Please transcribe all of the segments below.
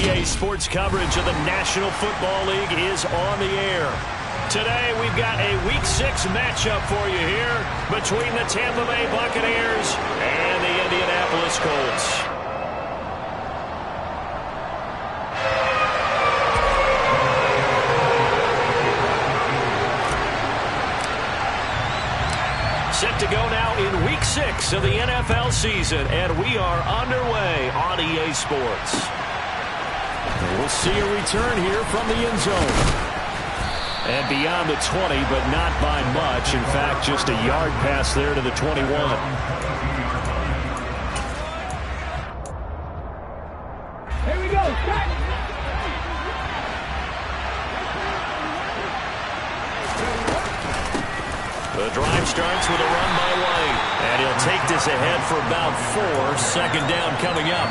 EA Sports coverage of the National Football League is on the air. Today, we've got a Week 6 matchup for you here between the Tampa Bay Buccaneers and the Indianapolis Colts. Set to go now in Week 6 of the NFL season, and we are underway on EA Sports. We'll see a return here from the end zone. And beyond the 20, but not by much. In fact, just a yard pass there to the 21. Here we go. The drive starts with a run by White. And he'll take this ahead for about 4. Second down coming up.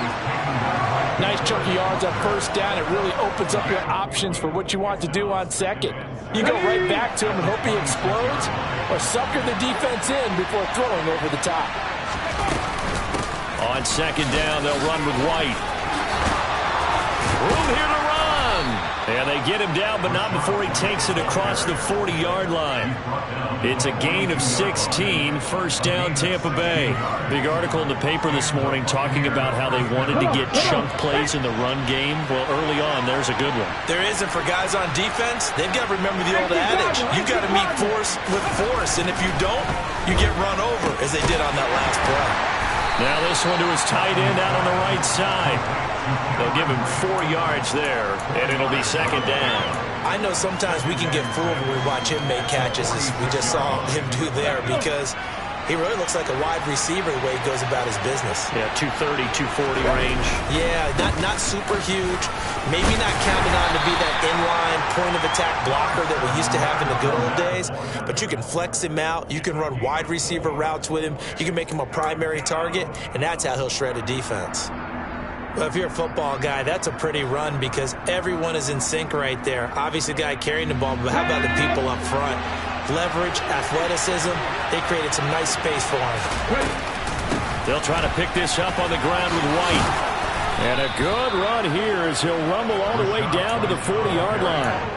Nice chunky yards on first down. It really opens up your options for what you want to do on second. You go right back to him and hope he explodes, or sucker the defense in before throwing over the top. On second down, they'll run with White. Room here to run. And they get him down, but not before he takes it across the 40-yard line. It's a gain of 16, first down Tampa Bay. Big article in the paper this morning talking about how they wanted to get chunk plays in the run game. Well, early on, there's a good one. There isn't for guys on defense. They've got to remember the old adage. You've got to meet force with force, and if you don't, you get run over, as they did on that last play. Now this one to his tight end out on the right side. They'll give him 4 yards there, and it'll be second down. I know sometimes we can get fooled when we watch him make catches, as we just saw him do there, because he really looks like a wide receiver the way he goes about his business. Yeah, 230, 240 range. Yeah, not super huge. Maybe not counted on to be that inline point-of-attack blocker that we used to have in the good old days, but you can flex him out. You can run wide receiver routes with him. You can make him a primary target, and that's how he'll shred a defense. Well, if you're a football guy, that's a pretty run because everyone is in sync right there. Obviously, the guy carrying the ball, but how about the people up front? Leverage, athleticism, they created some nice space for him. They'll try to pick this up on the ground with White. And a good run here as he'll rumble all the way down to the 40-yard line.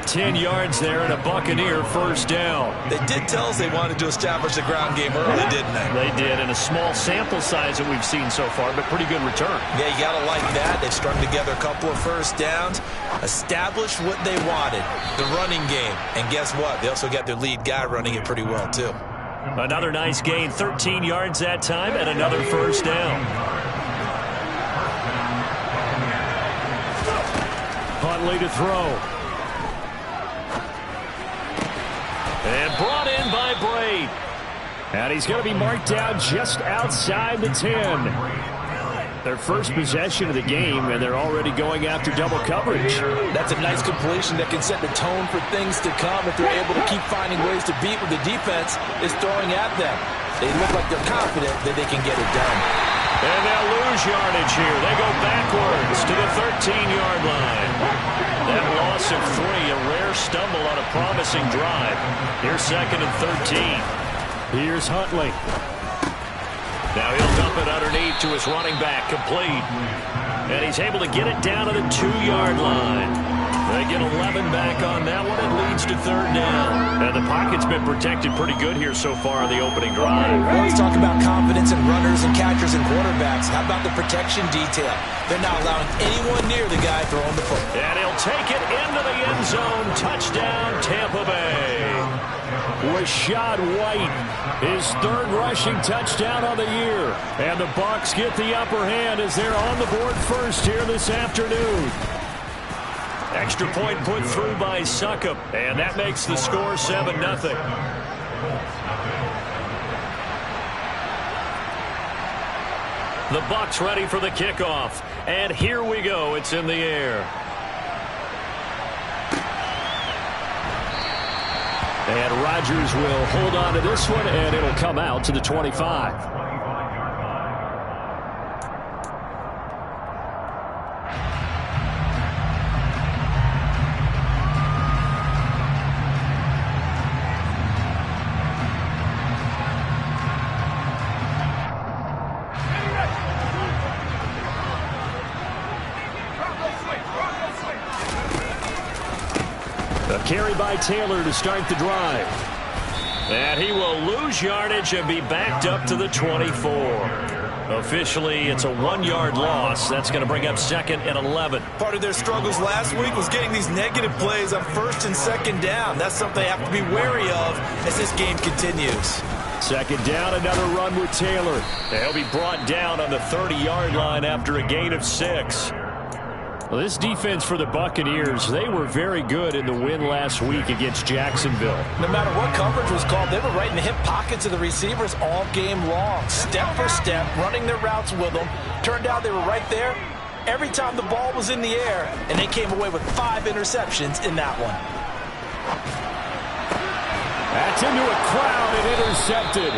10 yards there and a Buccaneer first down. They did tell us they wanted to establish the ground game early, didn't they? They did, and a small sample size that we've seen so far, but pretty good return. Yeah, you got to like that. They've strung together a couple of first downs, established what they wanted, the running game. And guess what? They also got their lead guy running it pretty well, too. Another nice gain, 13 yards that time, and another first down. Huntley to throw. And brought in by Braid. And he's going to be marked down just outside the 10. Their first possession of the game, and they're already going after double coverage. That's a nice completion that can set the tone for things to come if they're able to keep finding ways to beat what the defense is throwing at them. They look like they're confident that they can get it done. And they'll lose yardage here. They go backwards to the 13-yard line. That loss of 3, a rare stumble on a promising drive. Here's second and 13. Here's Huntley. Now he'll dump it underneath to his running back, complete. And he's able to get it down to the 2-yard line. They get 11 back on that one. It leads to third down. And the pocket's been protected pretty good here so far on the opening drive. We always talk about confidence in runners and catchers and quarterbacks. How about the protection detail? They're not allowing anyone near the guy throwing the football. And he'll take it into the end zone. Touchdown, Tampa Bay. Rachaad White, his third rushing touchdown of the year. And the Bucs get the upper hand as they're on the board first here this afternoon. Extra point put through by Succop, and that makes the score 7-0. The Bucs ready for the kickoff, and here we go. It's in the air. And Rodgers will hold on to this one, and it'll come out to the 25. carry by Taylor to start the drive. And he will lose yardage and be backed up to the 24. Officially, it's a 1-yard loss. That's going to bring up 2nd and 11. Part of their struggles last week was getting these negative plays on 1st and 2nd down. That's something they have to be wary of as this game continues. 2nd down, another run with Taylor. He'll be brought down on the 30-yard line after a gain of 6. Well, this defense for the Buccaneers, they were very good in the win last week against Jacksonville. No matter what coverage was called, they were right in the hip pockets of the receivers all game long, step for step, running their routes with them. Turned out they were right there every time the ball was in the air, and they came away with 5 interceptions in that one. That's into a crowd and intercepted.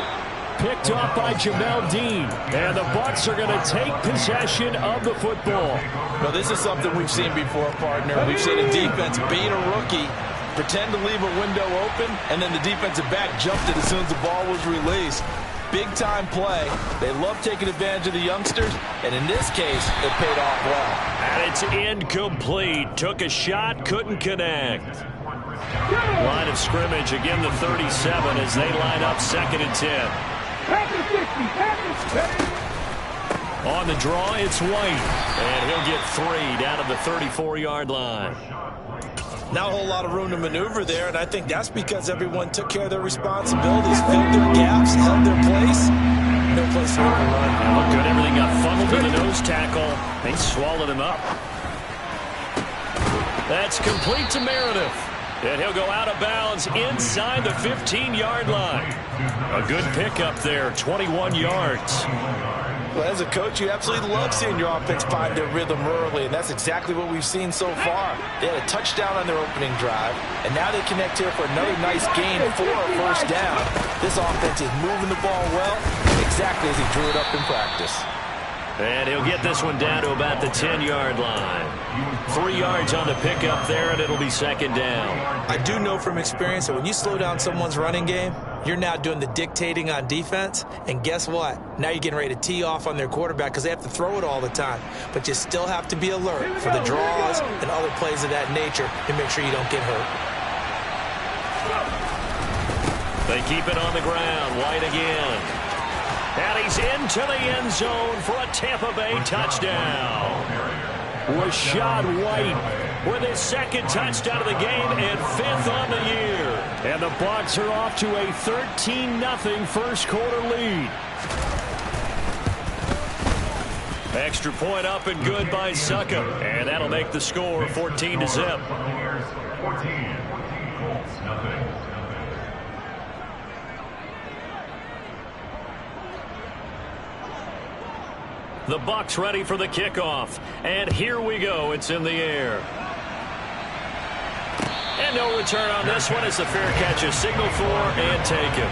Picked off by Jamel Dean. And the Bucs are going to take possession of the football. Well, this is something we've seen before, partner. We've seen a defense beat a rookie, pretend to leave a window open, and then the defensive back jumped it as soon as the ball was released. Big-time play. They love taking advantage of the youngsters, and in this case, it paid off well. And it's incomplete. Took a shot, couldn't connect. Line of scrimmage, again the 37 as they line up 2nd and 10. On the draw, it's White. And he'll get 3 down to the 34-yard line. Not a whole lot of room to maneuver there, and I think that's because everyone took care of their responsibilities, filled their gaps, held their place. No place for them to run. And look good. Everything got funneled to the nose tackle. They swallowed him up. That's complete to Meredith. And he'll go out of bounds inside the 15-yard line. A good pickup there, 21 yards. Well, as a coach, you absolutely love seeing your offense find their rhythm early, and that's exactly what we've seen so far. They had a touchdown on their opening drive, and now they connect here for another nice gain for a 1st down. This offense is moving the ball well, exactly as he drew it up in practice. And he'll get this one down to about the 10-yard line. 3 yards on the pickup there, and it'll be 2nd down. I do know from experience that when you slow down someone's running game, you're now doing the dictating on defense. And guess what? Now you're getting ready to tee off on their quarterback because they have to throw it all the time. But you still have to be alert for the draws and other plays of that nature to make sure you don't get hurt. They keep it on the ground. White again. And he's into the end zone for a Tampa Bay touchdown. Rachaad White with his 2nd touchdown of the game and 5th on the year. And the Bucs are off to a 13-0 first quarter lead. Extra point up and good by Succop. And that'll make the score 14-0. The Bucs ready for the kickoff. And here we go. It's in the air. And no return on this one as the fair catch is signaled for and taken.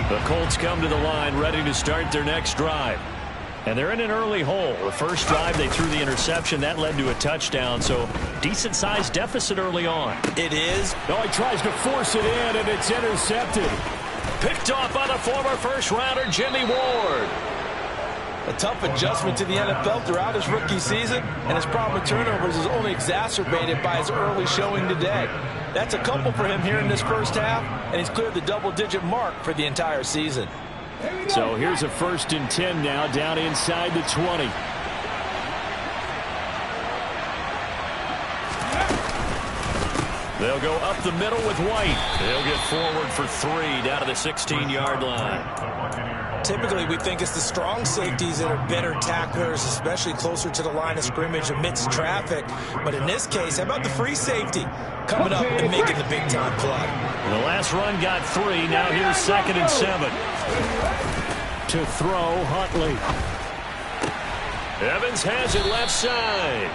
The Colts come to the line ready to start their next drive. And they're in an early hole. The first drive, they threw the interception. That led to a touchdown, so decent-sized deficit early on. It is. No, he tries to force it in, and it's intercepted. Picked off by the former first-rounder, Jimmy Ward. A tough adjustment to the NFL throughout his rookie season, and his problem with turnovers is only exacerbated by his early showing today. That's a couple for him here in this first half, and he's cleared the double-digit mark for the entire season. So here's a 1st and 10 now, down inside the 20. They'll go up the middle with White. They'll get forward for 3 down to the 16-yard line. Typically, we think it's the strong safeties that are better tacklers, especially closer to the line of scrimmage amidst traffic. But in this case, how about the free safety coming up and making the big-time play? The last run got 3. Now here's 2nd and 7. To throw, Huntley. Evans has it left side.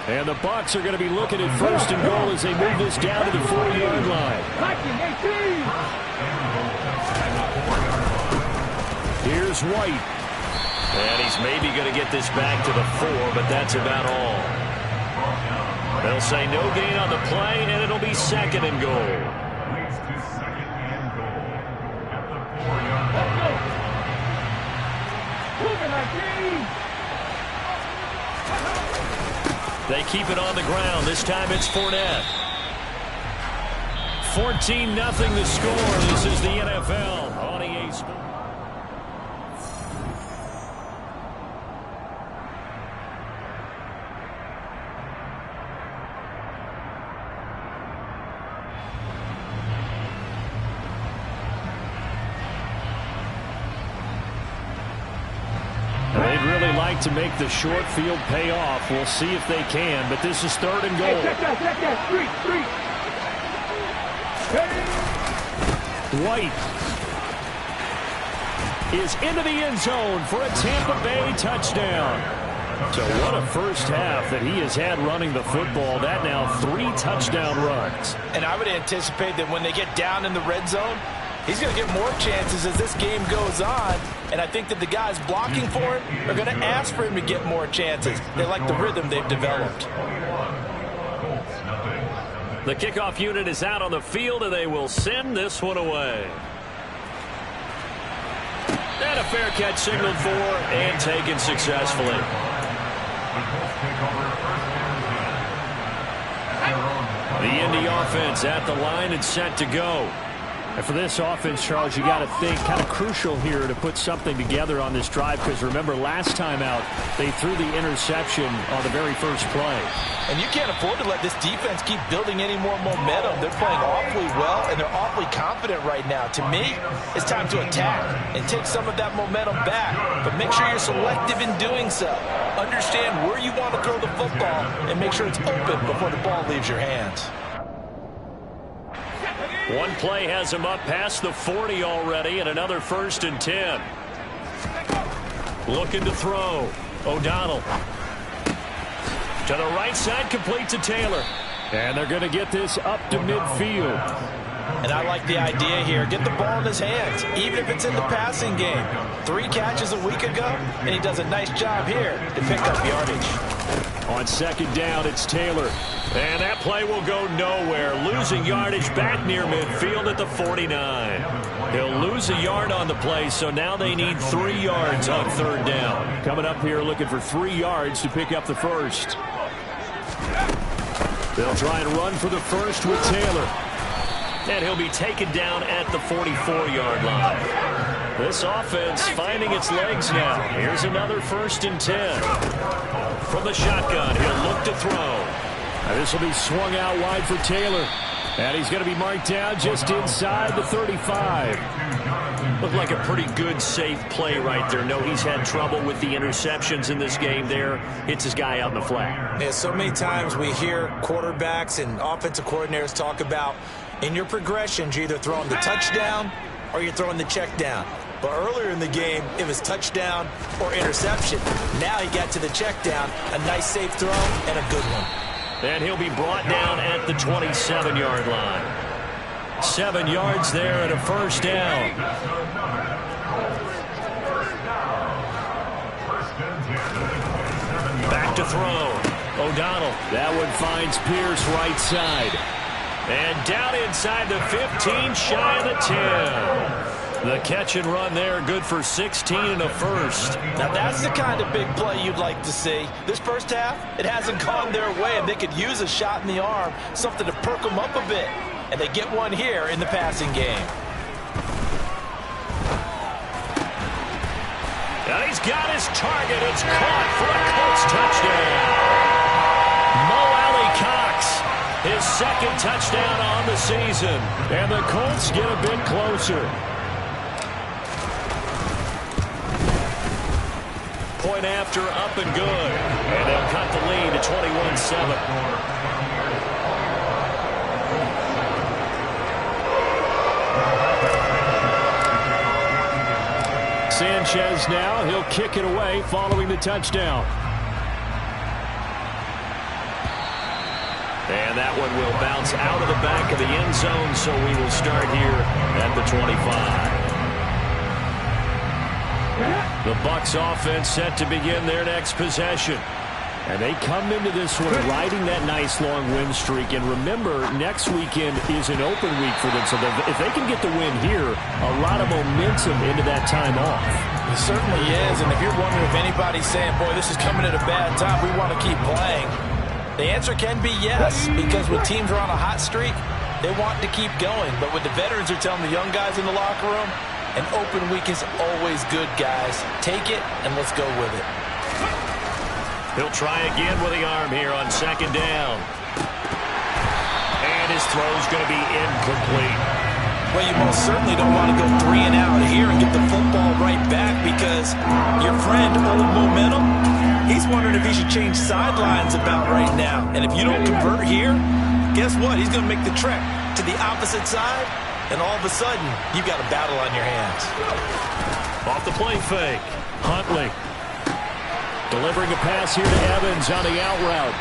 And the Bucs are going to be looking at 1st and goal as they move this down to the 4-yard line. Here's White. And he's maybe going to get this back to the 4, but that's about all. They'll say no gain on the play, and it'll be 2nd and goal. Moving like me. They keep it on the ground. This time it's Fournette. 14-0 the score. This is the NFL on EA Sports. They'd really like to make the short field pay off. We'll see if they can, but this is 3rd and goal. Hey, check that. Street. White is into the end zone for a Tampa Bay touchdown. So what a first half that he has had running the football. That now 3 touchdown runs. And I would anticipate that when they get down in the red zone, he's going to get more chances as this game goes on. And I think that the guys blocking for him are going to ask for him to get more chances. They like the rhythm they've developed. The kickoff unit is out on the field, and they will send this one away. And a fair catch signaled for and taken successfully. The Indy offense at the line and set to go. And for this offense, Charles, you got to think kind of crucial here to put something together on this drive, because remember last time out they threw the interception on the very first play. And you can't afford to let this defense keep building any more momentum. They're playing awfully well, and they're awfully confident right now. To me, it's time to attack and take some of that momentum back. But make sure you're selective in doing so. Understand where you want to throw the football and make sure it's open before the ball leaves your hands. One play has him up past the 40 already, and another 1st and 10. Looking to throw. O'Donnell. To the right side, complete to Taylor. And they're going to get this up to midfield. And I like the idea here. Get the ball in his hands, even if it's in the passing game. 3 catches a week ago, and he does a nice job here to pick up yardage. On 2nd down, it's Taylor. And that play will go nowhere. Losing yardage back near midfield at the 49. He'll lose a yard on the play, so now they need 3 yards on 3rd down. Coming up here looking for 3 yards to pick up the first. They'll try and run for the first with Taylor. And he'll be taken down at the 44-yard line. This offense finding its legs now. Here's another 1st and 10. From the shotgun, he'll look to throw. And this will be swung out wide for Taylor. And he's going to be marked down just inside the 35. Looked like a pretty good, safe play right there. No, he's had trouble with the interceptions in this game there. Hits his guy out in the flat. Yeah, so many times we hear quarterbacks and offensive coordinators talk about in your progressions, you're either throwing the touchdown or you're throwing the check down. But earlier in the game, it was touchdown or interception. Now he got to the check down, a nice safe throw, and a good one. And he'll be brought down at the 27-yard line. 7 yards there and a 1st down. Back to throw. O'Donnell. That one finds Pierce right side. And down inside the 15, shy of the 10. The catch and run there, good for 16 and a 1st. Now that's the kind of big play you'd like to see. This first half, it hasn't gone their way, and they could use a shot in the arm, something to perk them up a bit. And they get one here in the passing game. And he's got his target. It's caught for a Colts touchdown. Mo Alley-Cox, his 2nd touchdown on the season. And the Colts get a bit closer. Point after, up and good. And they'll cut the lead to 21-7. Sanchez now, he'll kick it away following the touchdown. And that one will bounce out of the back of the end zone, so we will start here at the 25. The Bucs offense set to begin their next possession. And they come into this one riding that nice long win streak. And remember, next weekend is an open week for them. So if they can get the win here, a lot of momentum into that time off. It certainly is, and if you're wondering if anybody's saying, boy, this is coming at a bad time, we want to keep playing, the answer can be yes, because when teams are on a hot streak, they want to keep going. But what the veterans are telling the young guys in the locker room, an open week is always good, guys. Take it, and let's go with it. He'll try again with the arm here on second down. And his throw's going to be incomplete. Well, you most certainly don't want to go 3 and out here and get the football right back, because your friend, Old Momentum, he's wondering if he should change sidelines about right now. And if you don't convert here, guess what? He's going to make the trek to the opposite side, and all of a sudden, you've got a battle on your hands. Off the play fake, Huntley. Delivering a pass here to Evans on the out route.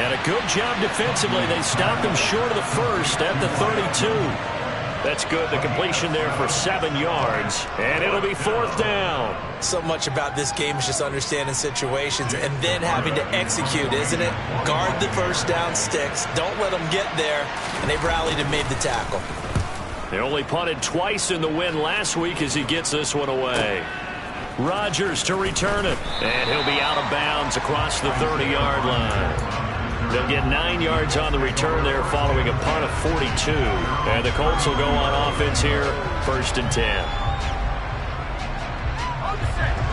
And a good job defensively. They stopped him short of the first at the 32. That's good. The completion there for 7 yards. And it'll be 4th down. So much about this game is just understanding situations and then having to execute, isn't it? Guard the first down sticks. Don't let them get there. And they've rallied and made the tackle. They only punted twice in the win last week as he gets this one away. Rodgers to return it. And he'll be out of bounds across the 30-yard line. They'll get 9 yards on the return there following a punt of 42. And the Colts will go on offense here, 1st and 10.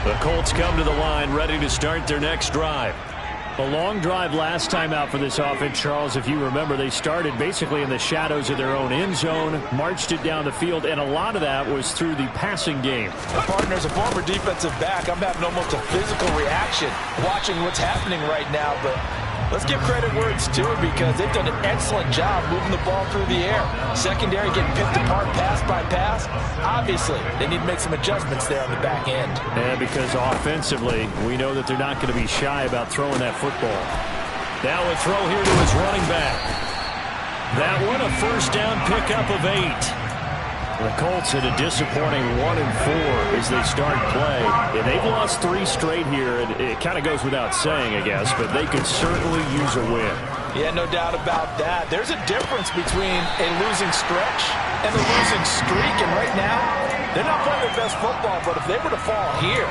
The Colts come to the line ready to start their next drive. A long drive last time out for this offense, Charles. If you remember, they started basically in the shadows of their own end zone, marched it down the field, and a lot of that was through the passing game. Partner, as a former defensive back, I'm having almost a physical reaction watching what's happening right now, but let's give credit where it's due, because they've done an excellent job moving the ball through the air. Secondary getting picked apart pass by pass. Obviously, they need to make some adjustments there on the back end. And because offensively, we know that they're not going to be shy about throwing that football. Now a throw here to his running back. That one a first down pickup of 8. The Colts had a disappointing 1-4 as they start play. And they've lost 3 straight here, and it kind of goes without saying, I guess, but they could certainly use a win. Yeah, no doubt about that. There's a difference between a losing stretch and a losing streak, and right now, they're not playing their best football, but if they were to fall here,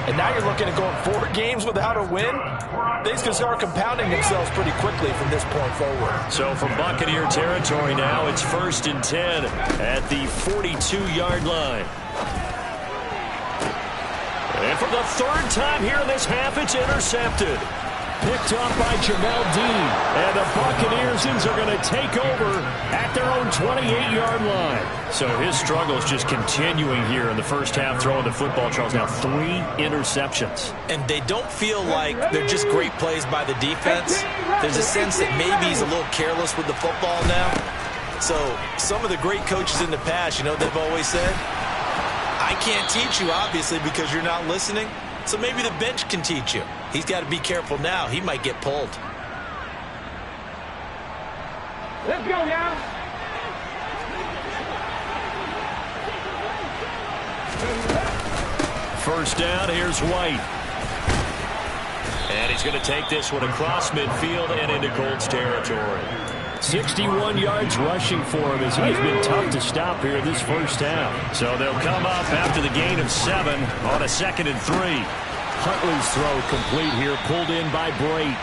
and now you're looking at going 4 games without a win, things can start compounding themselves pretty quickly from this point forward. So from Buccaneer territory now, it's 1st and 10 at the 42-yard line. And for the 3rd time here in this half, it's intercepted. Picked off by Jamel Dean. And the Buccaneers are going to take over at their own 28-yard line. So his struggles just continuing here in the first half, throwing the football. Charles, now 3 interceptions. And they don't feel like they're just great plays by the defense. There's a sense that maybe he's a little careless with the football now. So some of the great coaches in the past, you know, they've always said, I can't teach you, obviously, because you're not listening. So maybe the bench can teach you. He's got to be careful now. He might get pulled. Let's go now. First down, here's White. And he's going to take this one across midfield and into Colts territory. 61 yards rushing for him as he has been tough to stop here this first half. So they'll come up after the gain of 7 on a 2nd and 3. Huntley's throw complete here, pulled in by Brate.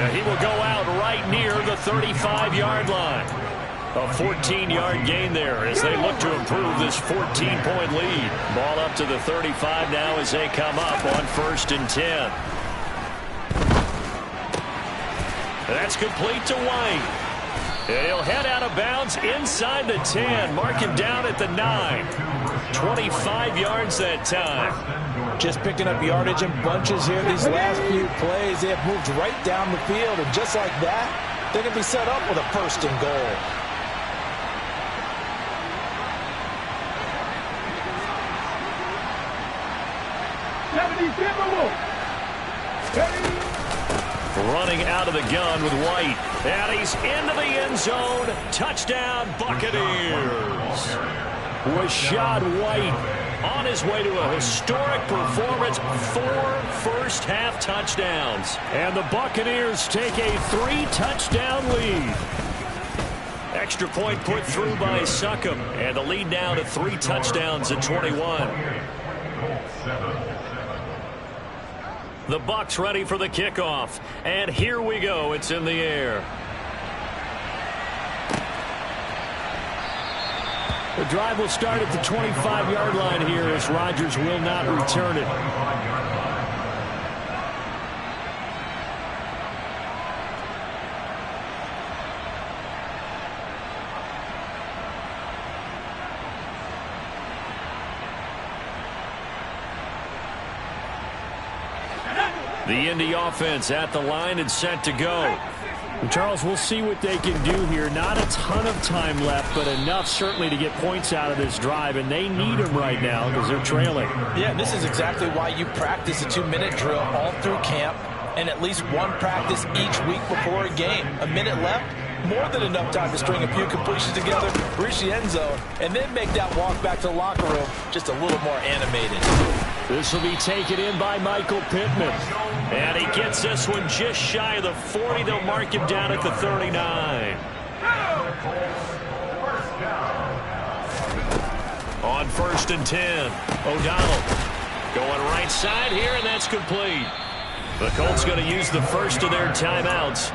He will go out right near the 35-yard line. A 14-yard gain there as they look to improve this 14-point lead. Ball up to the 35 now as they come up on 1st and 10. That's complete to White. He'll head out of bounds inside the 10. Mark him down at the 9. 25 yards that time. Just picking up yardage in bunches here these last few plays. They have moved right down the field, and just like that, they're going to be set up with a 1st and goal. Running out of the gun with White. And he's into the end zone. Touchdown, Buccaneers. Rachaad White on his way to a historic performance. 4 first-half touchdowns. And the Buccaneers take a 3-touchdown lead. Extra point put through by Succop. And the lead now to 3 touchdowns at 21. The Bucs ready for the kickoff. And here we go. It's in the air. The drive will start at the 25-yard line here as Rodgers will not return it. The Indy offense at the line and set to go. Charles, we'll see what they can do here. Not a ton of time left, but enough certainly to get points out of this drive, and they need them right now because they're trailing. Yeah, this is exactly why you practice a 2-minute drill all through camp and at least one practice each week before a game. A minute left, more than enough time to string a few completions together, reach the end zone, and then make that walk back to the locker room just a little more animated. This will be taken in by Michael Pittman. And he gets this one just shy of the 40. They'll mark him down at the 39. On 1st and 10, O'Donnell going right side here, and that's complete. The Colts going to use the first of their timeouts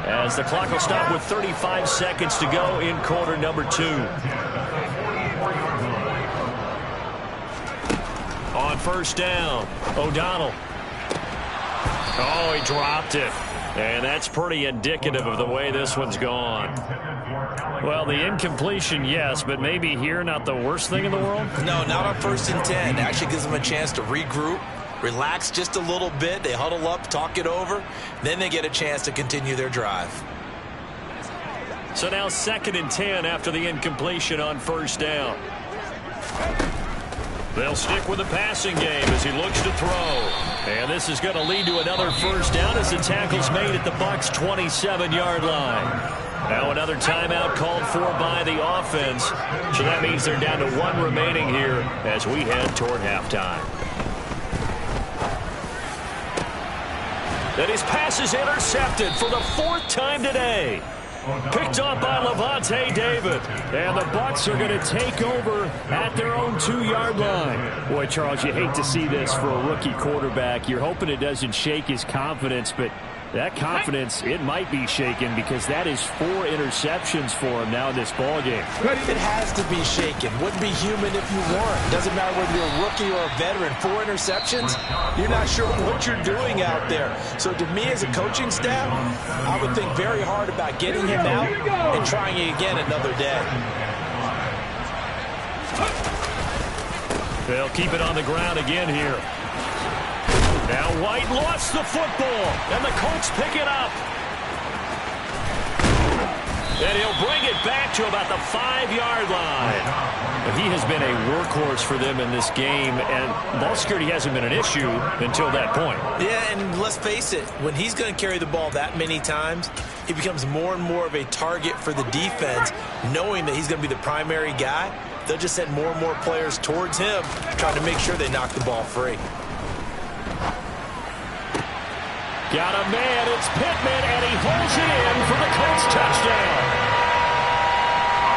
as the clock will stop with 35 seconds to go in quarter number 2. On 1st down, O'Donnell. Oh, he dropped it. And that's pretty indicative of the way this one's gone. Well, the incompletion, yes, but maybe here not the worst thing in the world? No, not on 1st and 10. Actually gives them a chance to regroup, relax just a little bit. They huddle up, talk it over. Then they get a chance to continue their drive. So now 2nd and 10 after the incompletion on 1st down. They'll stick with the passing game as he looks to throw. And this is going to lead to another 1st down as the tackle's made at the Bucs' 27-yard line. Now another timeout called for by the offense. So that means they're down to 1 remaining here as we head toward halftime. And his pass is intercepted for the 4th time today. Picked up by Lavonte David. And the Bucs are going to take over at their own 2-yard line. Boy, Charles, you hate to see this for a rookie quarterback. You're hoping it doesn't shake his confidence, but that confidence, it might be shaken because that is 4 interceptions for him now in this ballgame. It has to be shaken. Wouldn't be human if you weren't. Doesn't matter whether you're a rookie or a veteran. 4 interceptions, you're not sure what you're doing out there. So to me as a coaching staff, I would think very hard about getting him out and trying it again another day. They'll keep it on the ground again here. Now White lost the football, and the Colts pick it up. And he'll bring it back to about the 5-yard line. But he has been a workhorse for them in this game, and ball security hasn't been an issue until that point. Yeah, and let's face it, when he's going to carry the ball that many times, he becomes more and more of a target for the defense, knowing that he's going to be the primary guy. They'll just send more and more players towards him, trying to make sure they knock the ball free. Got a man, it's Pittman, and he holds it in for the Colts touchdown.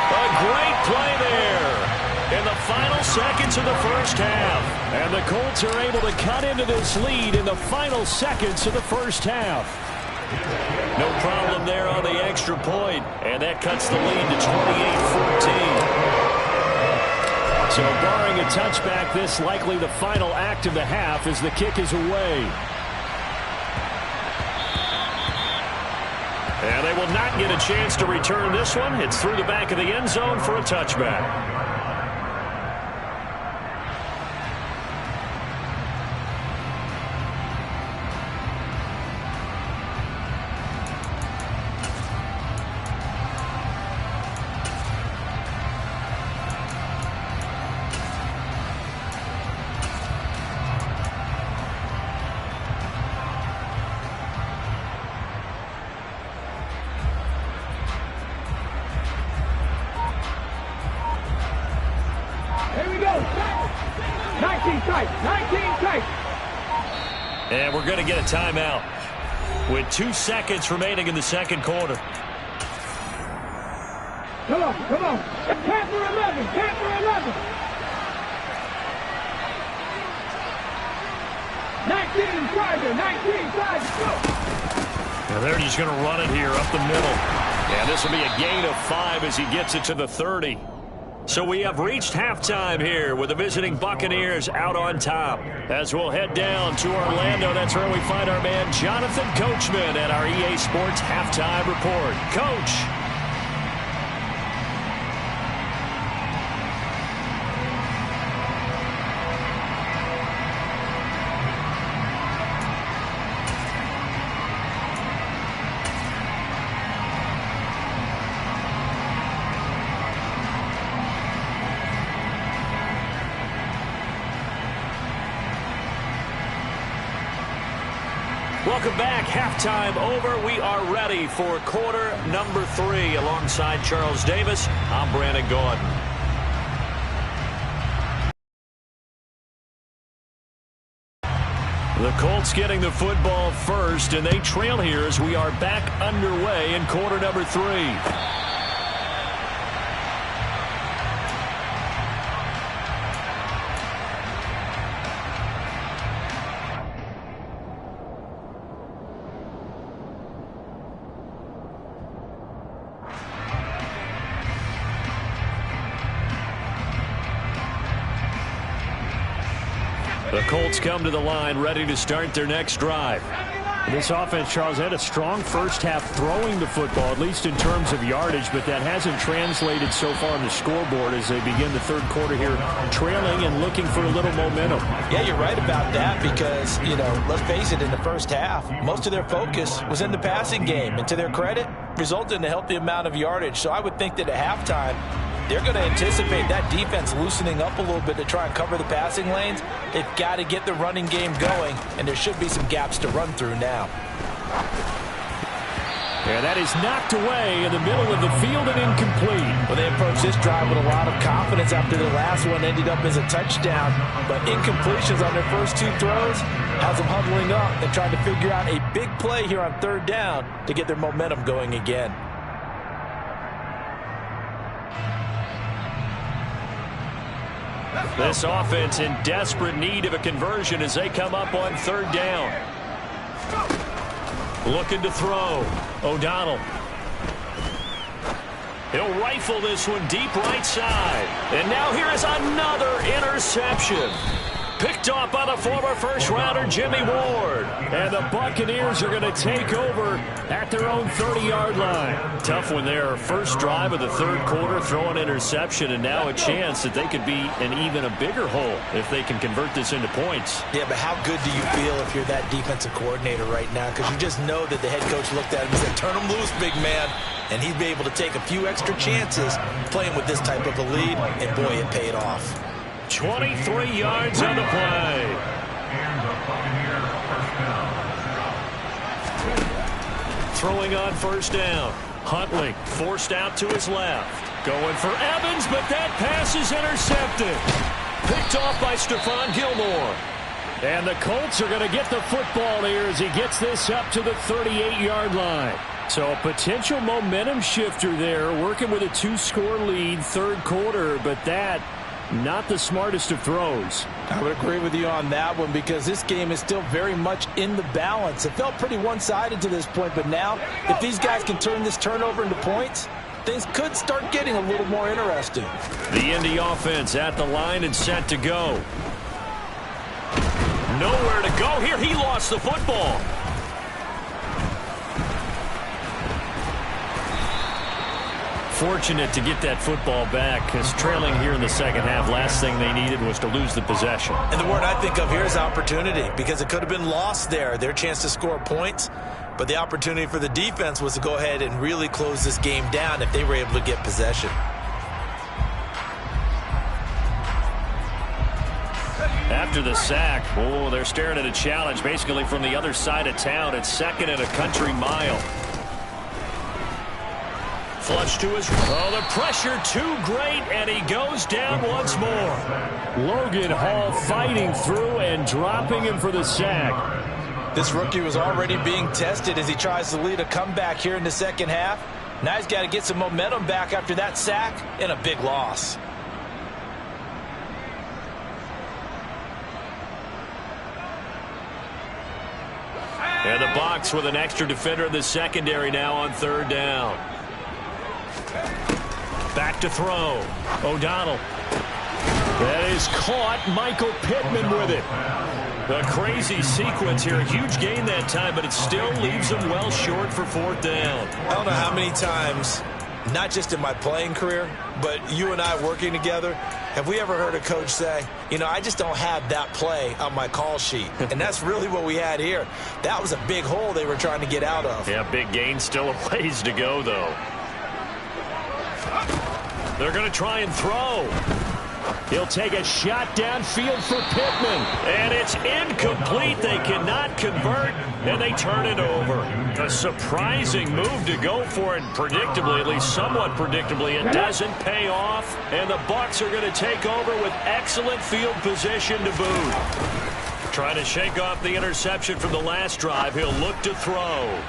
A great play there in the final seconds of the 1st half. And the Colts are able to cut into this lead in the final seconds of the 1st half. No problem there on the extra point, and that cuts the lead to 28-14. So barring a touchback, this likely the final act of the half as the kick is away. And they will not get a chance to return this one. It's through the back of the end zone for a touchback. And we're going to get a timeout with 2 seconds remaining in the 2nd quarter. Come on. Camp for 11. 19, Tiger, 19, Tiger, go! And they're just going to run it here up the middle. And this will be a gain of 5 as he gets it to the 30. So we have reached halftime here with the visiting Buccaneers out on top. As we'll head down to Orlando, that's where we find our man Jonathan Coachman at our EA Sports Halftime Report. Coach. Welcome back. Halftime over. We are ready for quarter number 3. Alongside Charles Davis, I'm Brandon Gaudin. The Colts getting the football first, and they trail here as we are back underway in quarter number 3. The Colts come to the line ready to start their next drive. This offense, Charles, had a strong first half throwing the football, at least in terms of yardage, but that hasn't translated so far on the scoreboard as they begin the third quarter here, trailing and looking for a little momentum. Yeah, you're right about that because, let's face it, in the first half, most of their focus was in the passing game, and to their credit, resulted in a healthy amount of yardage. So I would think that at halftime, they're going to anticipate that defense loosening up a little bit to try and cover the passing lanes. They've got to get the running game going, and there should be some gaps to run through now. Yeah, that is knocked away in the middle of the field and incomplete. Well, they approached this drive with a lot of confidence after the last one ended up as a touchdown. But incompletions on their first 2 throws has them huddling up and trying to figure out a big play here on third down to get their momentum going again. This offense in desperate need of a conversion as they come up on third down. Looking to throw. O'Donnell. He'll rifle this one deep right side. And now here is another interception. Picked off by the former first-rounder Jimmy Ward. And the Buccaneers are going to take over at their own 30-yard line. Tough one there. First drive of the third quarter, throw an interception, and now a chance that they could be in even a bigger hole if they can convert this into points. Yeah, but how good do you feel if you're that defensive coordinator right now? Because you just know that the head coach looked at him and said, turn him loose, big man. And he'd be able to take a few extra chances playing with this type of a lead, and boy, it paid off. 23 yards on the play. Throwing on first down. Huntley forced out to his left. Going for Evans, but that pass is intercepted. Picked off by Stephon Gilmore. And the Colts are going to get the football here as he gets this up to the 38-yard line. So a potential momentum shifter there, working with a 2-score lead, third quarter, but that not the smartest of throws. I would agree with you on that one because this game is still very much in the balance. It felt pretty one-sided to this point, but now if these guys can turn this turnover into points, things could start getting a little more interesting. The Indy offense at the line and set to go. Nowhere to go here. He lost the football. Fortunate to get that football back because trailing here in the second half, last thing they needed was to lose the possession. And the word I think of here is opportunity because it could have been lost there, their chance to score points. But the opportunity for the defense was to go ahead and really close this game down if they were able to get possession. After the sack, they're staring at a challenge basically from the other side of town. It's second and a country mile. Flush to his... the pressure too great, and he goes down once more. Logan Hall fighting through and dropping him for the sack. This rookie was already being tested as he tries to lead a comeback here in the second half. Now he's got to get some momentum back after that sack and a big loss. And the Bucs with an extra defender in the secondary now on third down. Back to throw. O'Donnell. That is caught. Michael Pittman with it. A crazy sequence here. A huge gain that time, but it still leaves them well short for fourth down. I don't know how many times, not just in my playing career, but you and I working together, have we ever heard a coach say, you know, I just don't have that play on my call sheet. And that's really what we had here. That was a big hole they were trying to get out of. Yeah, big gain. Still a ways to go, though. They're going to try and throw. He'll take a shot downfield for Pittman. And it's incomplete. They cannot convert, and they turn it over. A surprising move to go for it. Predictably, at least somewhat predictably, it doesn't pay off. And the Bucs are going to take over with excellent field position to boot. Trying to shake off the interception from the last drive. He'll look to throw.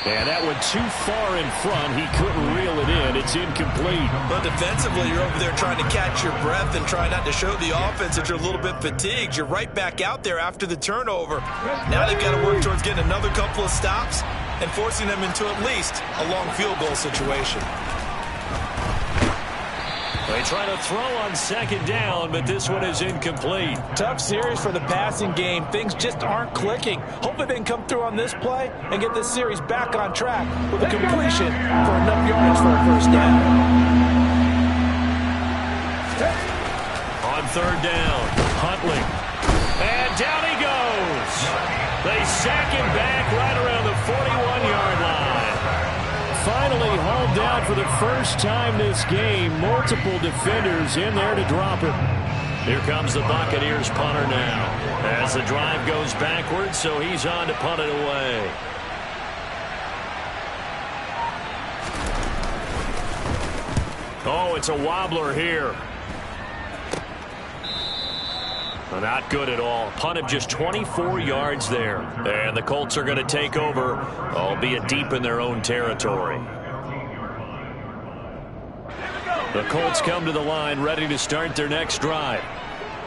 And that went too far in front. He couldn't reel it in. It's incomplete. But defensively, you're over there trying to catch your breath and try not to show the offense that you're a little bit fatigued. You're right back out there after the turnover. Now they've got to work towards getting another couple of stops and forcing them into at least a long field goal situation. They try to throw on second down, but this one is incomplete. Tough series for the passing game. Things just aren't clicking. Hopefully they can come through on this play and get this series back on track with a completion for enough yards for a first down. On third down, Huntley. And down he goes. They sack him back right around the 41-yard line. Finally hauled down for the first time this game. Multiple defenders in there to drop it. Here comes the Buccaneers punter now. As the drive goes backwards, so he's on to punt it away. Oh, it's a wobbler here. Not good at all. Punt of just 24 yards there. And the Colts are going to take over, albeit deep in their own territory. The Colts come to the line, ready to start their next drive.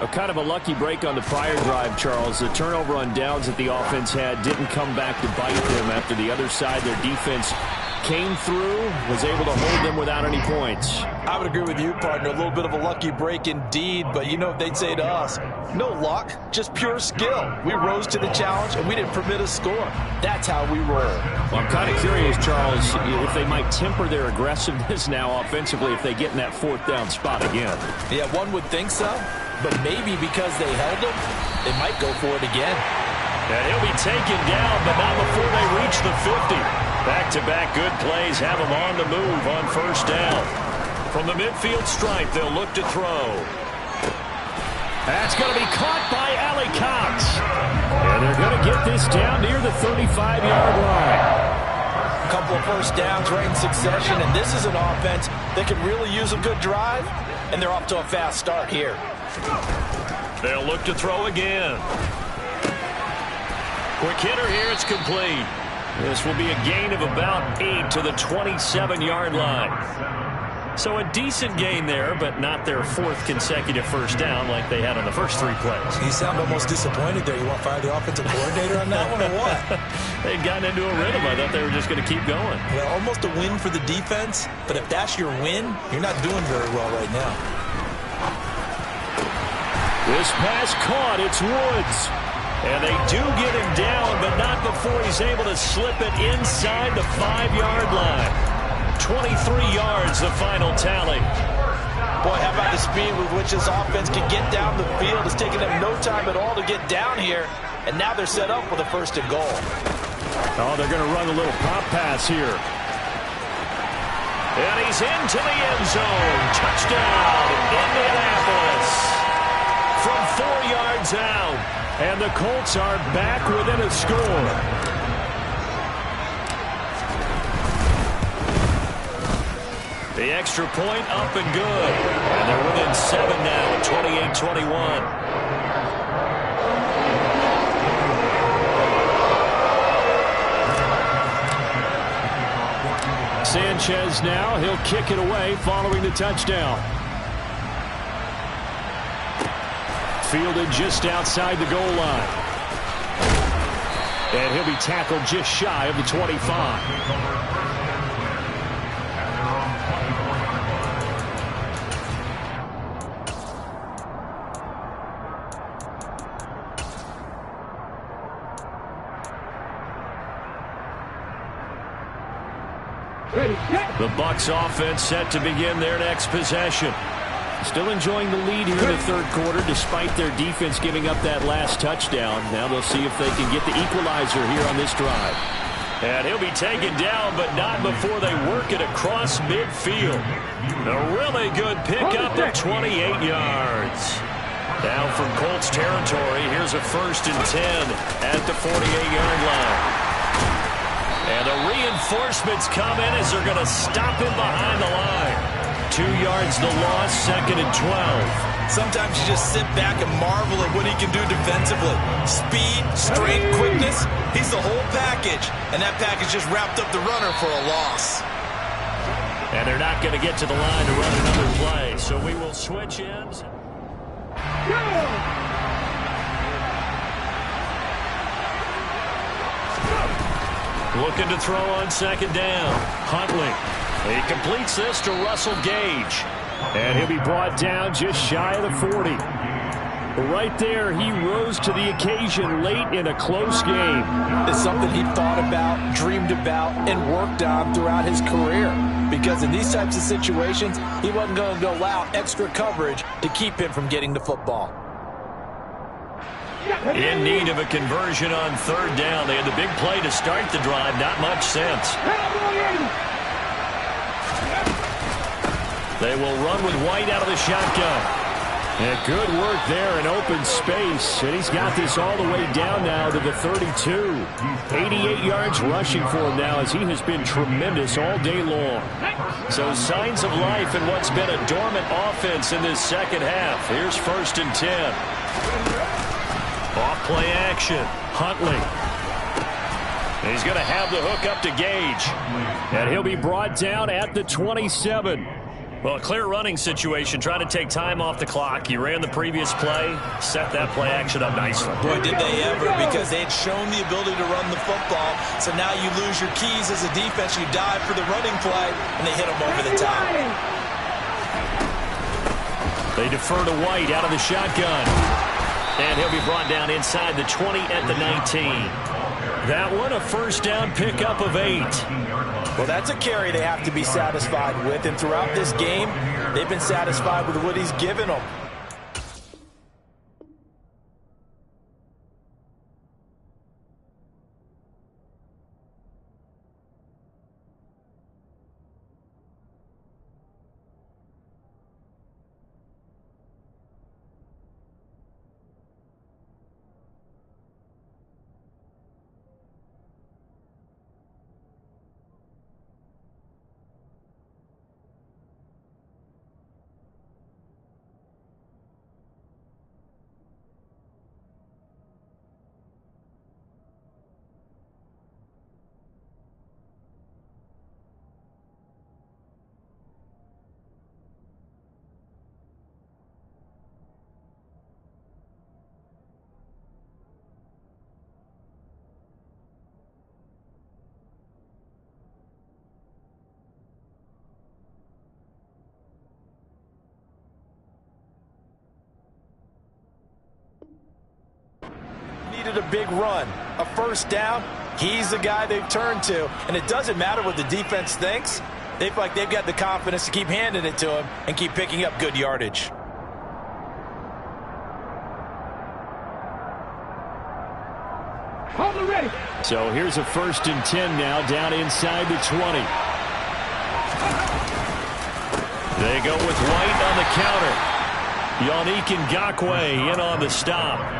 A kind of a lucky break on the prior drive, Charles. The turnover on downs that the offense had didn't come back to bite them after the other side. Their defense came through, was able to hold them without any points. I would agree with you, partner. A little bit of a lucky break indeed, but you know what they'd say to us? No luck, just pure skill. We rose to the challenge, and we didn't permit a score. That's how we roll. Well, I'm kind of curious, Charles, if they might temper their aggressiveness now offensively if they get in that fourth down spot again. Yeah, one would think so, but maybe because they held them, they might go for it again. And he'll be taken down, but not before they reach the 50. Back-to-back good plays have them on the move on first down. From the midfield stripe, they'll look to throw. That's going to be caught by Allie Cox. And they're going to get this down near the 35-yard line. A couple of first downs right in succession, and this is an offense that can really use a good drive, and they're off to a fast start here. They'll look to throw again. Quick hitter here, it's complete. This will be a gain of about 8 to the 27-yard line. So a decent gain there, but not their fourth consecutive first down like they had on the first three plays. You sound almost disappointed there. You want to fire the offensive coordinator on that one or what? They'd gotten into a rhythm. I thought they were just going to keep going. Well, almost a win for the defense, but if that's your win, you're not doing very well right now. This pass caught. It's Woods. And they do get him down, but not before he's able to slip it inside the 5-yard line. 23 yards, the final tally. Boy, how about the speed with which this offense can get down the field? It's taken them no time at all to get down here, and now they're set up with a first and goal. Oh, they're going to run a little pop pass here. And he's into the end zone. Touchdown, Indianapolis. From 4 yards out. And the Colts are back within a score. The extra point up and good. And they're within 7 now at 28-21. Sanchez now, he'll kick it away following the touchdown. Fielded just outside the goal line. And he'll be tackled just shy of the 25. The Bucs offense set to begin their next possession. Still enjoying the lead here in the third quarter despite their defense giving up that last touchdown. Now they'll see if they can get the equalizer here on this drive. And he'll be taken down, but not before they work it across midfield. A really good pickup of 28 yards. Now from Colts territory, here's a 1st and 10 at the 48-yard line. And the reinforcements come in as they're going to stop him behind the line. 2 yards the loss, 2nd and 12. Sometimes you just sit back and marvel at what he can do defensively. Speed, strength, quickness. He's the whole package. And that package just wrapped up the runner for a loss. And they're not going to get to the line to run another play. So we will switch ends. Looking to throw on 2nd down. Huntley. He completes this to Russell Gage. And he'll be brought down just shy of the 40. Right there, he rose to the occasion late in a close game. It's something he thought about, dreamed about, and worked on throughout his career. Because in these types of situations, he wasn't going to allow extra coverage to keep him from getting the football. In need of a conversion on 3rd down. They had the big play to start the drive. Not much sense. They will run with White out of the shotgun. And good work there in open space. And he's got this all the way down now to the 32. 88 yards rushing for him now as he has been tremendous all day long. So signs of life in what's been a dormant offense in this second half. Here's 1st and 10. Off play action. Huntley. He's going to have the hook up to Gage. And he'll be brought down at the 27. Well, a clear running situation, trying to take time off the clock. You ran the previous play, set that play action up nicely. Boy, did they ever, because they had shown the ability to run the football. So now you lose your keys as a defense. You dive for the running play, and they hit them over the top. They defer to White out of the shotgun. And he'll be brought down inside the 20 at the 19. That one, a 1st down pickup of 8. Well, that's a carry they have to be satisfied with. And throughout this game, they've been satisfied with what he's given them. A big run, a 1st down, he's the guy they've turned to, and it doesn't matter what the defense thinks. They feel like they've got the confidence to keep handing it to him and keep picking up good yardage. So here's a 1st and 10 now down inside the 20. They go with White on the counter. Yannick Ngakoue in on the stop.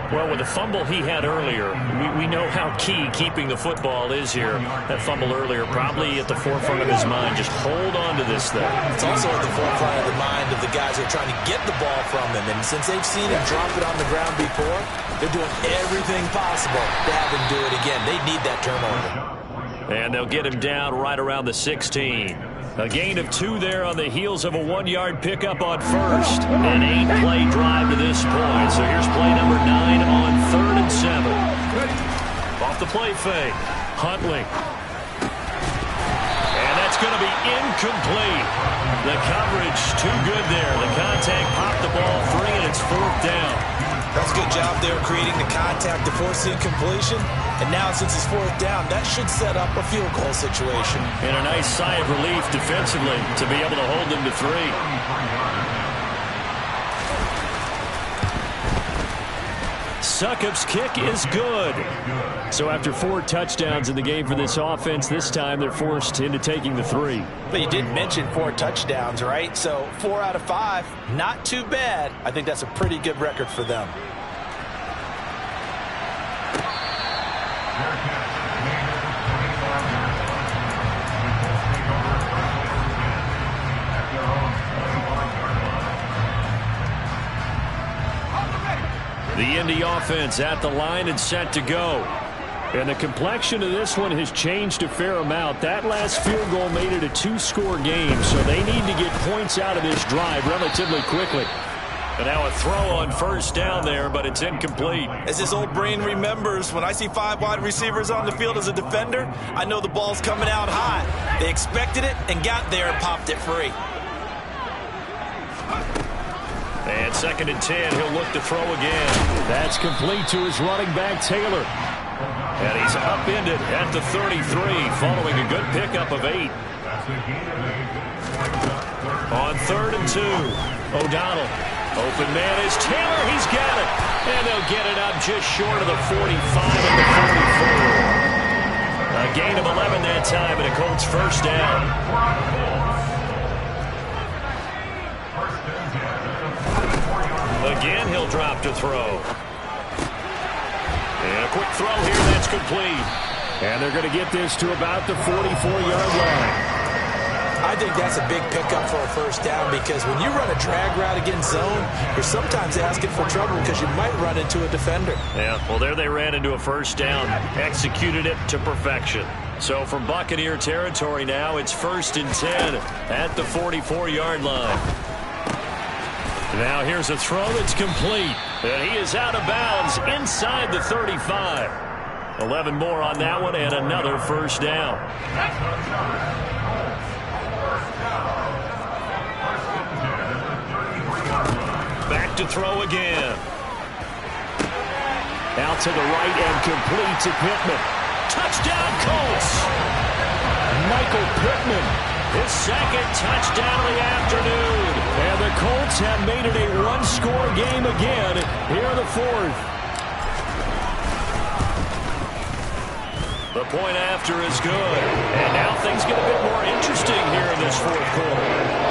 Well, with the fumble he had earlier, we know how key keeping the football is here. That fumble earlier probably at the forefront of his mind. Just hold on to this thing. It's also at the forefront of the mind of the guys who are trying to get the ball from him. And since they've seen him drop it on the ground before, they're doing everything possible to have him do it again. They need that turnover. And they'll get him down right around the 16. A gain of 2 there on the heels of a 1-yard pickup on 1st. An 8-play drive to this point. So here's play number 9 on 3rd and 7. Off the play fake. Huntley. And that's going to be incomplete. The coverage too good there. The contact popped the ball free, and it's 4th down. That's a good job there creating the contact to force the incompletion. And now since it's 4th down, that should set up a field goal situation. And a nice sigh of relief defensively to be able to hold them to 3. Succop's kick is good. So after 4 touchdowns in the game for this offense, this time they're forced into taking the 3. But you did mention 4 touchdowns, right? So 4 out of 5, not too bad. I think that's a pretty good record for them. The Indy offense at the line and set to go. And the complexion of this one has changed a fair amount. That last field goal made it a 2-score game, so they need to get points out of this drive relatively quickly. And now a throw on 1st down there, but it's incomplete. As his old brain remembers, when I see 5 wide receivers on the field as a defender, I know the ball's coming out high. They expected it and got there and popped it free. And 2nd and 10, he'll look to throw again. That's complete to his running back, Taylor. And he's upended at the 33, following a good pickup of 8. On 3rd and 2, O'Donnell. Open man is Taylor. He's got it. And they'll get it up just short of the 45 and the 44. A gain of 11 that time, and a Colts 1st down. Again, he'll drop to throw. And a quick throw here, that's complete. And they're going to get this to about the 44-yard line. I think that's a big pickup for a 1st down, because when you run a drag route against zone, you're sometimes asking for trouble because you might run into a defender. Yeah, well, there they ran into a 1st down, executed it to perfection. So from Buccaneer territory now, it's 1st and 10 at the 44-yard line. Now here's a throw that's complete. And he is out of bounds inside the 35. 11 more on that one, and another 1st down. Back to throw again. Out to the right and complete to Pittman. Touchdown, Colts! Michael Pittman, his 2nd touchdown of the afternoon. And the Colts have made it a 1-score game again here in the 4th. The point after is good. And now things get a bit more interesting here in this 4th quarter.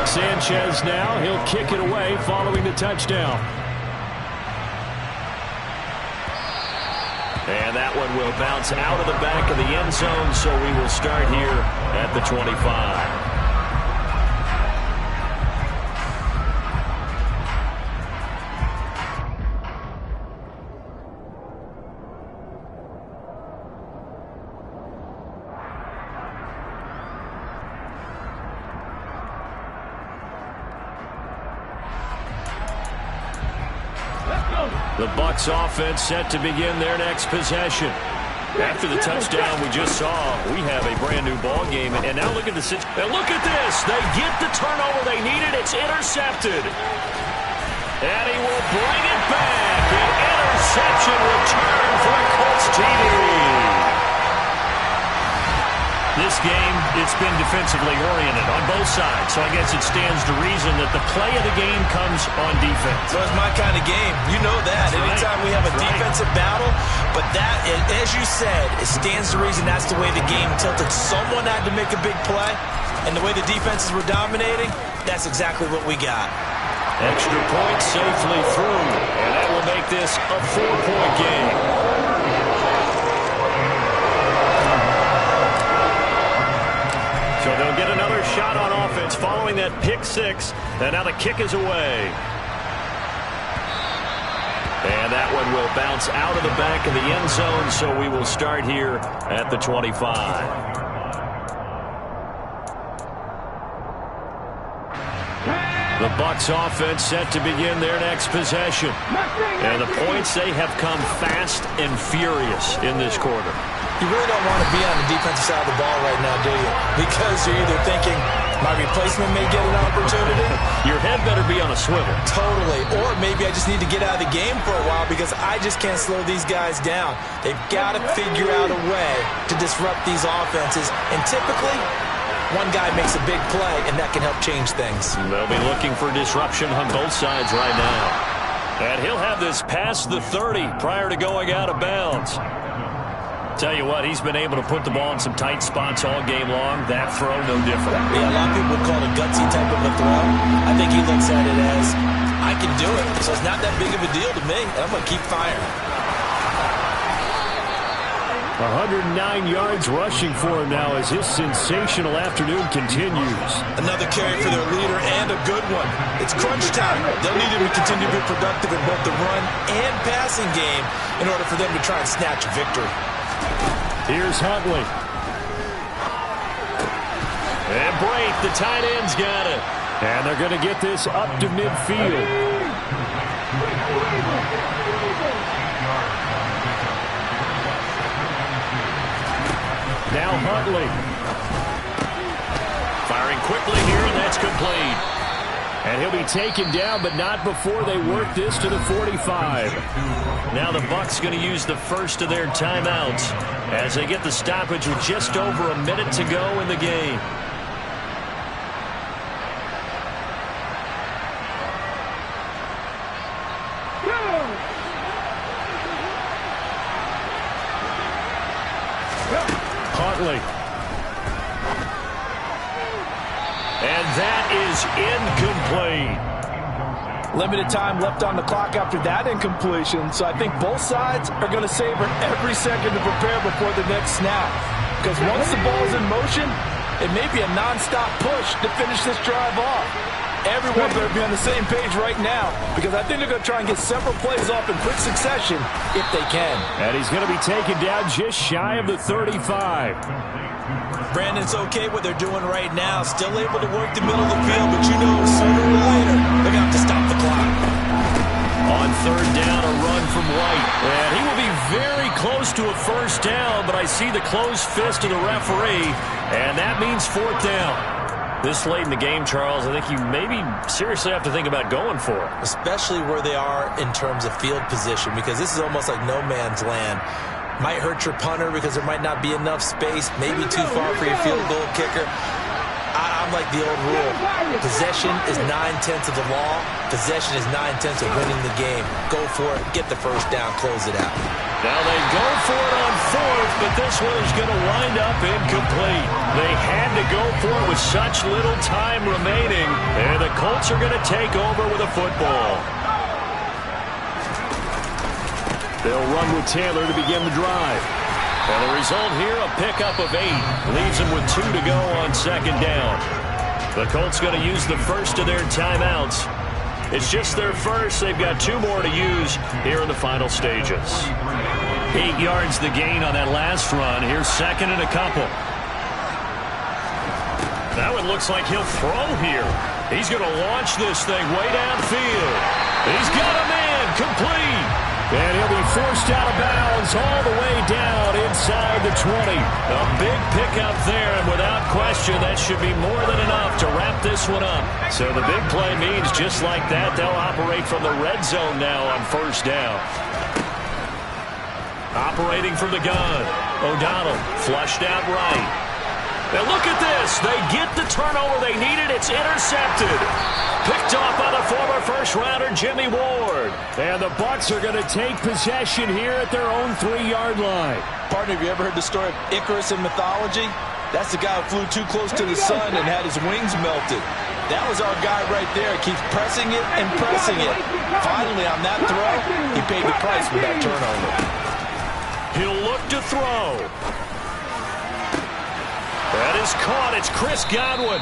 Sanchez now, he'll kick it away following the touchdown. And that one will bounce out of the back of the end zone, so we will start here at the 25. The Bucs offense set to begin their next possession. After the touchdown we just saw, we have a brand new ball game. And now look at the situation. And look at this. They get the turnover they needed. It's intercepted. And he will bring it back. An interception return for a Colts TD. This game, it's been defensively oriented on both sides, so I guess it stands to reason that the play of the game comes on defense. So it's my kind of game. You know that. That's Anytime right. we have a That's defensive battle, but that, as you said, it stands to reason that's the way the game tilted. Someone had to make a big play, and the way the defenses were dominating, that's exactly what we got. Extra point safely through, and that will make this a 4-point game. So they'll get another shot on offense following that pick 6, and now the kick is away. And that one will bounce out of the back of the end zone, so we will start here at the 25. The Bucs offense set to begin their next possession. And the points, they have come fast and furious in this quarter. You really don't want to be on the defensive side of the ball right now, do you? Because you're either thinking, my replacement may get an opportunity. Your head better be on a swivel. Totally. Or maybe I just need to get out of the game for a while because I just can't slow these guys down. They've got to figure out a way to disrupt these offenses. And typically, one guy makes a big play, and that can help change things. They'll be looking for disruption on both sides right now. And he'll have this past the 30 prior to going out of bounds. Tell you what, he's been able to put the ball in some tight spots all game long. That throw, no different. Yeah, a lot of people would call it a gutsy type of a throw. I think he looks at it as, I can do it. So it's not that big of a deal to me. I'm going to keep firing. 109 yards rushing for him now as his sensational afternoon continues. Another carry for their leader and a good one. It's crunch time. They'll need him to continue to be productive in both the run and passing game in order for them to try and snatch victory. Here's Huntley. And break, the tight end's got it. And they're going to get this up to midfield. Now Huntley. Firing quickly here, and that's complete. And he'll be taken down, but not before they work this to the 45. Now the Bucs going to use the first of their timeouts as they get the stoppage with just over a minute to go in the game. Huntley. And that is incomplete. Limited time left on the clock after that incompletion, so I think both sides are going to savor every second to prepare before the next snap. Because once the ball's in motion, it may be a non-stop push to finish this drive off. Everyone better be on the same page right now, because I think they're going to try and get several plays off in quick succession if they can. And he's going to be taken down just shy of the 35. Brandon's okay what they're doing right now. Still able to work the middle of the field, but you know sooner or later they're going to have to stop the clock. On third down, a run from White. And he will be very close to a first down, but I see the closed fist of the referee, and that means fourth down. This late in the game, Charles, I think you maybe seriously have to think about going for it. Especially where they are in terms of field position, because this is almost like no man's land. Might hurt your punter because there might not be enough space, maybe too far for your field goal kicker. I'm like the old rule. Possession is 9/10 of the law. Possession is 9/10 of winning the game. Go for it, get the first down, close it out. Now they go for it on fourth, but this one is going to wind up incomplete. They had to go for it with such little time remaining, and the Colts are going to take over with a football. They'll run with Taylor to begin the drive. And the result here, a pickup of 8. Leaves them with 2 to go on second down. The Colts going to use the first of their timeouts. It's just their first. They've got 2 more to use here in the final stages. 8 yards the gain on that last run. Here's second and a couple. Now it looks like he'll throw here. He's going to launch this thing way downfield. He's got a man complete. And he'll be forced out of bounds all the way down inside the 20. A big pickup there, and without question, that should be more than enough to wrap this one up. So the big play means just like that, they'll operate from the red zone now on first down. Operating from the gun. O'Donnell flushed out right. Now look at this. They get the turnover they needed. It's intercepted. Picked off by the former first-rounder Jimmy Ward. And the Bucs are going to take possession here at their own 3-yard line. Partner, have you ever heard the story of Icarus in mythology? That's the guy who flew too close to the sun and had his wings melted. That was our guy right there. Keeps pressing it and pressing it. Finally, on that throw, he paid the price for that turnover. He'll look to throw. That is caught. It's Chris Godwin.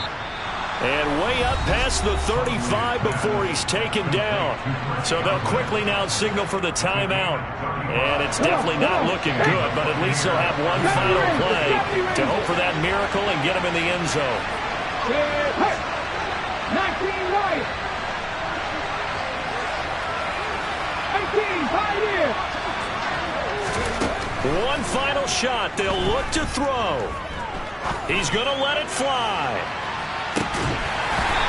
And way up past the 35 before he's taken down. So they'll quickly now signal for the timeout. And it's definitely not looking good, but at least they'll have one final play to hope for that miracle and get him in the end zone. 19 Lions. 18 Pioneers. One final shot. They'll look to throw. He's going to let it fly.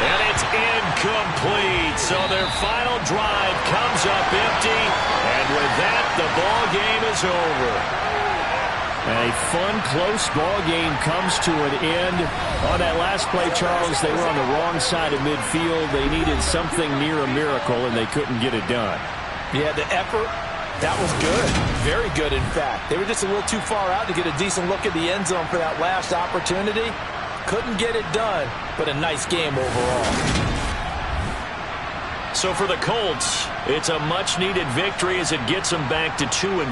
And it's incomplete. So their final drive comes up empty. And with that, the ball game is over. A fun, close ball game comes to an end. On that last play, Charles, they were on the wrong side of midfield. They needed something near a miracle, and they couldn't get it done. Yeah, the effort, that was good. Very good, in fact. They were just a little too far out to get a decent look at the end zone for that last opportunity. Couldn't get it done, but a nice game overall. So for the Colts, it's a much-needed victory as it gets them back to 2-4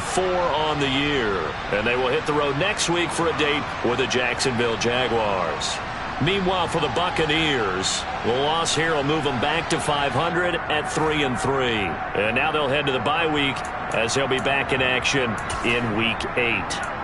on the year. And they will hit the road next week for a date with the Jacksonville Jaguars. Meanwhile, for the Buccaneers, the loss here will move them back to 500 at 3-3. And now they'll head to the bye week as they'll be back in action in Week 8.